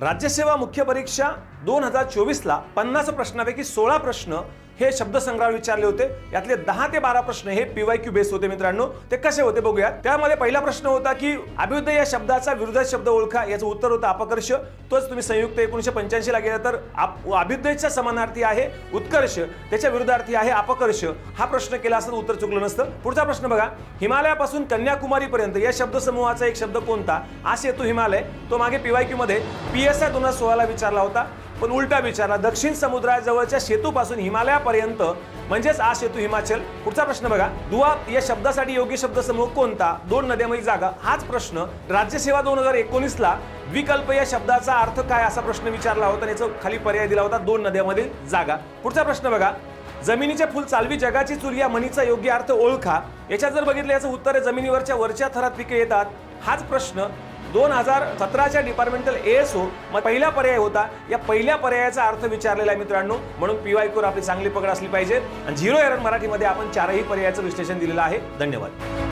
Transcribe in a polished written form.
राज्यसेवा मुख्य परीक्षा 2024 ला 50 प्रश्नांपैकी 16 प्रश्न हे शब्दसंग्रह विचारले होते। यातले 10 ते 12 प्रश्न हे पीवायक्यू बेस होते मित्रांनो। ते कसे होते बघूया। त्यामध्ये पहिला प्रश्न होता की अभ्युदय या शब्दाचा विरुद्ध शब्द ओळखा। याचं उत्तर होतं अपकर्ष। तोच तुम्ही संयुक्त 1985 ला गेला तर अभ्युदयच्या समानार्थी आहे उत्कर्ष, त्याच्या विरुद्धार्थी आहे अपकर्ष। हा प्रश्न केला असता उत्तर चुकलं नसतं। पुढचा प्रश्न बघा, हिमालयापासून कन्याकुमारी पर्यंत या शब्दसमूहाचा एक शब्द कोणता? हा सेतू हिमालय। तो मागे पीवायक्यू मध्ये PSI 2016 ला विचारला होता, पण उलटा विचारला। दक्षिण समुद्राजवळच्या सेतूपासून हिमालयापर्यंत म्हणजेच आ सेतू हिमाचल। पुढचा प्रश्न बघा, दुआ या शब्दासाठी योग्य शब्दसमूह कोणता? दोन नद्यांमधील जागा। हाच प्रश्न राज्यसेवा 2019 ला विकल्प या शब्दाचा अर्थ काय असा प्रश्न विचारला होता आणि याचा खाली पर्याय दिला होता दोन नद्यांमधील जागा। पुढचा प्रश्न बघा, जमिनीचे फुल चालवी जगाची चूल या म्हणीचा योग्य अर्थ ओळखा। याच्यात जर बघितलं याचं उत्तर आहे जमिनीवरच्या वरच्या थरात पिके येतात। हाच प्रश्न 2017च्या डिपार्टमेंटल ASO मग पहिला पर्याय होता। या पहिल्या पर्यायाचा अर्थ विचारलेला आहे मित्रांनो। म्हणून पीवायक्यूवर आपली चांगली पकड असली पाहिजे। आणि 0 एरर मराठीमध्ये आपण चारही पर्यायाचं विश्लेषण दिलेलं आहे। धन्यवाद।